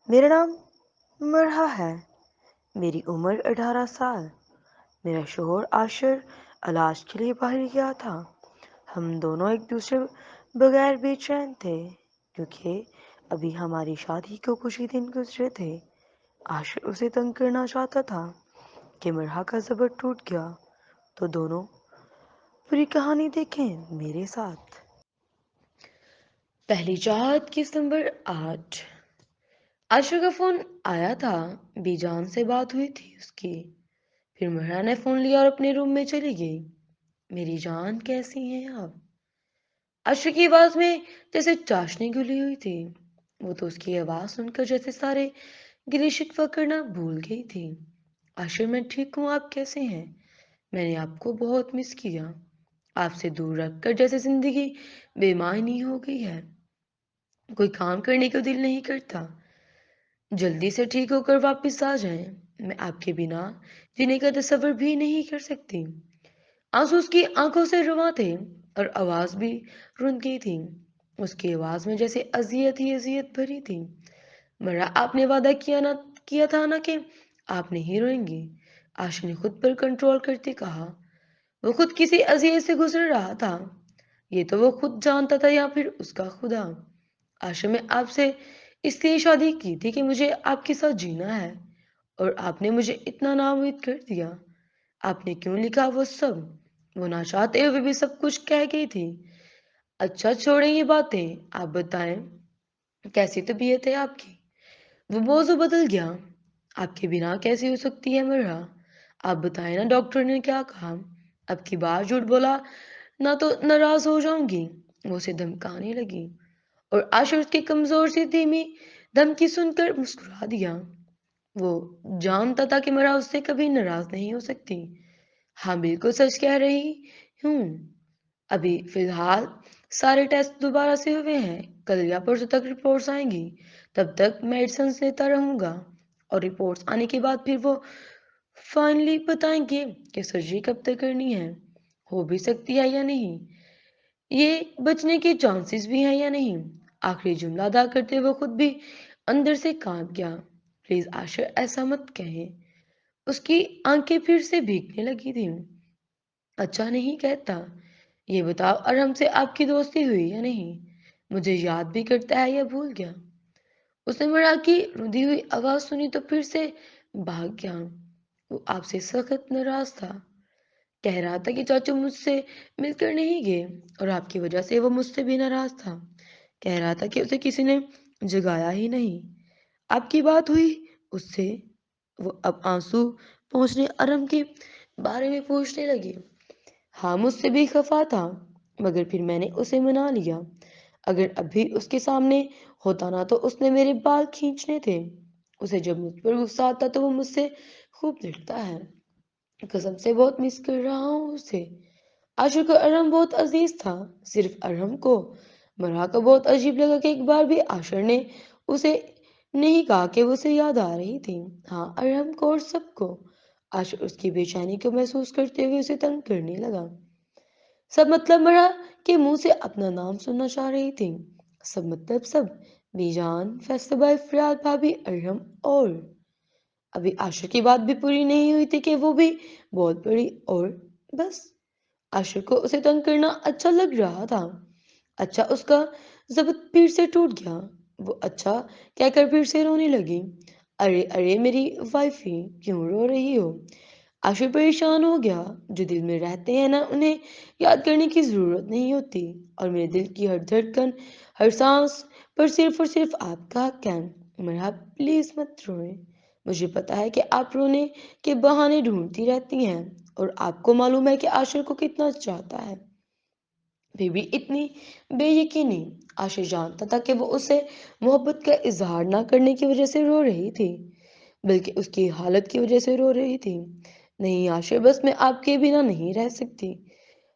میرا نام مرحا ہے، میری عمر 18 سال۔ میرا شوہر عاشر علاج کے لیے باہر گیا تھا۔ ہم دونوں ایک دوسرے بغیر بے چین تھے کیونکہ ابھی ہماری شادی کو کچھ ہی دن گزرے تھے۔ عاشر اسے تنگ کرنا چاہتا تھا کہ مرحا کا صبر ٹوٹ گیا۔ تو دونوں پوری کہانی دیکھیں میرے ساتھ۔ پہلی چاہت کس نمبر 8۔ عاشر کا فون آیا تھا، بی جان سے بات ہوئی تھی اس کی۔ پھر مرحا نے فون لیا اور اپنے روم میں چلی گئی۔ میری جان کیسی ہیں آپ؟ عاشر کی آواز میں جیسے چاشنی گلی ہوئی تھی۔ وہ تو اس کی آواز سن کر جیسے سارے گلے شکوہ کرنا بھول گئی تھی۔ عاشر میں ٹھیک ہوں، آپ کیسے ہیں؟ میں نے آپ کو بہت مس کیا۔ آپ سے دور رکھ کر جیسے زندگی بے معنی ہو گئی ہے، کوئی کام کرنے کو دل نہیں کرتا۔ جلدی سے ٹھیک ہو کر واپس آ جائیں، میں آپ کے بنا جینے کا تصور بھی نہیں کر سکتی۔ آنسو اس کی آنکھوں سے رواں تھے اور آواز بھی رن گئی تھی۔ اس کی آواز میں جیسے اذیت ہی اذیت بھری تھی۔ مرا، آپ نے وعدہ کیا تھا نا کہ آپ نہیں روئیں گی، عاشق نے خود پر کنٹرول کرتے کہا۔ وہ خود کسی اذیت سے گزر رہا تھا، یہ تو وہ خود جانتا تھا یا پھر اس کا خدا۔ عاشق، میں آپ سے اس لیے شادی کی تھی کہ مجھے آپ کے ساتھ جینا ہے، اور آپ نے مجھے اتنا ناامید کر دیا۔ آپ نے کیوں لکھا وہ سب؟ وہ نہ چاہتے ہوئے بھی سب کچھ کہہ گئی تھی۔ اچھا چھوڑیں یہ باتیں، آپ بتائیں کیسی طبیعت ہے آپ کی؟ وہ موضوع بدل گیا۔ آپ کے بنا کیسی ہو سکتی ہے مرا؟ آپ بتائیں نا، ڈاکٹر نے کیا کہا؟ اب کی بار جھوٹ بولا نہ تو ناراض ہو جاؤں گی۔ وہ اسے دھمکانے لگی اور عاشر اس کی کمزور سی دھیمی دھمکی سن کر مسکرا دیا۔ وہ جانتا تھا کہ مرا اس سے کبھی ناراض نہیں ہو سکتی۔ ہاں بالکل سچ کہہ رہی ہوں۔ ابھی فی الحال سارے ٹیسٹ دوبارہ سے ہوئے ہیں، کل یا پرسوں تک رپورٹس آئیں گی۔ تب تک میڈیسنز لیتا رہوں گا اور رپورٹس آنے کے بعد پھر وہ فائنلی بتائیں گے کہ سرجری کب تک کرنی ہے، ہو بھی سکتی ہے یا نہیں، یہ بچنے کے چانسز بھی ہیں یا نہیں۔ آخری جملہ ادا کرتے وہ خود بھی اندر سے کانپ گیا۔ پلیز عاشر ایسا مت کہیں۔ اس کی آنکھیں پھر سے بھیگنے لگی تھیں۔ اچھا نہیں کہتا۔ یہ بتاؤ ارحم سے آپ کی دوستی ہوئی یا نہیں؟ مجھے یاد بھی کرتا ہے یا بھول گیا؟ اس نے مرا کی رودی ہوئی آواز سنی تو پھر سے بھاگ گیا۔ وہ آپ سے سخت ناراض تھا، کہہ رہا تھا کہ چاچو مجھ سے مل کر نہیں گئے اور آپ کی وجہ سے وہ مجھ سے بھی ناراض تھا۔ کہہ رہا تھا کہ اسے کسی نے جگایا ہی نہیں۔ آپ کی بات ہوئی اس سے؟ وہ اب آنسو پہنچنے ارم کے بارے میں پوچھنے لگی۔ ہاں مجھ سے بھی خفا تھا، مگر پھر میں نے اسے منا لیا۔ اگر ابھی اس کے سامنے ہوتا نا تو اس نے میرے بال کھینچنے تھے۔ اسے جب مجھ پر غصہ آتا تو وہ مجھ سے خوب لڑتا ہے۔ قسم سے بہت مس کر رہا ہوں اسے۔ عاشق کو ارحم بہت عزیز تھا، صرف ارحم کو۔ مرا کو بہت عجیب لگا کہ ایک بار بھی عاشر نے اسے نہیں کہا کہ وہ اسے یاد آ رہی تھی۔ ہاں ارحم کو اور سب کو۔ عاشر اس کی بے چینی کو محسوس کرتے ہوئے اسے تنگ کرنے لگا۔ سب مطلب مرا کے منہ سے اپنا نام سننا چاہ رہی تھی۔ سب مطلب سب، بی جان، فیصلہ بھائی، فریاد بھابھی، ارحم اور ابھی عاشر کی بات بھی پوری نہیں ہوئی تھی کہ وہ بھی بہت بڑی اور بس۔ عاشر کو اسے تنگ کرنا اچھا لگ رہا تھا۔ اچھا اس کا ضبط پھر سے ٹوٹ گیا۔ وہ اچھا کہہ کر پھر سے رونے لگی۔ ارے ارے میری وائفی، کیوں رو رہی ہو؟ عاشر پریشان ہو گیا۔ جو دل میں رہتے ہیں نا انہیں یاد کرنے کی ضرورت نہیں ہوتی، اور میرے دل کی ہر دھڑکن، ہر سانس پر صرف اور صرف آپ کا حق ہے۔ مرحبا پلیز مت روئیں۔ مجھے پتا ہے کہ آپ رونے کے بہانے ڈھونڈتی رہتی ہیں، اور آپ کو معلوم ہے کہ عاشر کو کتنا چاہتا ہے۔ پھر بھی اتنی بے یقینی۔ عاشر جانتا تھا کہ وہ اسے محبت کا اظہار نہ کرنے کی وجہ سے رو رہی تھی، بلکہ اس کی حالت کی وجہ سے رو رہی تھی۔ نہیں عاشر، بس میں آپ کے بنا نہیں رہ سکتی۔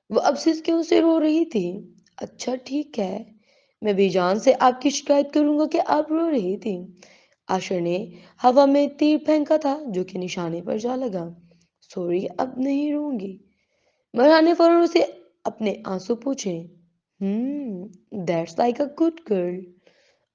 وہ اب سے کیوں سے رو رہی تھی؟ اچھا ٹھیک ہے، میں بی جان سے آپ کی شکایت کروں گا کہ آپ رو رہی تھی۔ عاشر نے ہوا میں تیر پھینکا تھا جو کہ نشانے پر جا لگا۔ سوری، اب نہیں روں گی۔ مرحا نے فوراً اسے اپنے آنسو پوچھے۔ That's like a good girl.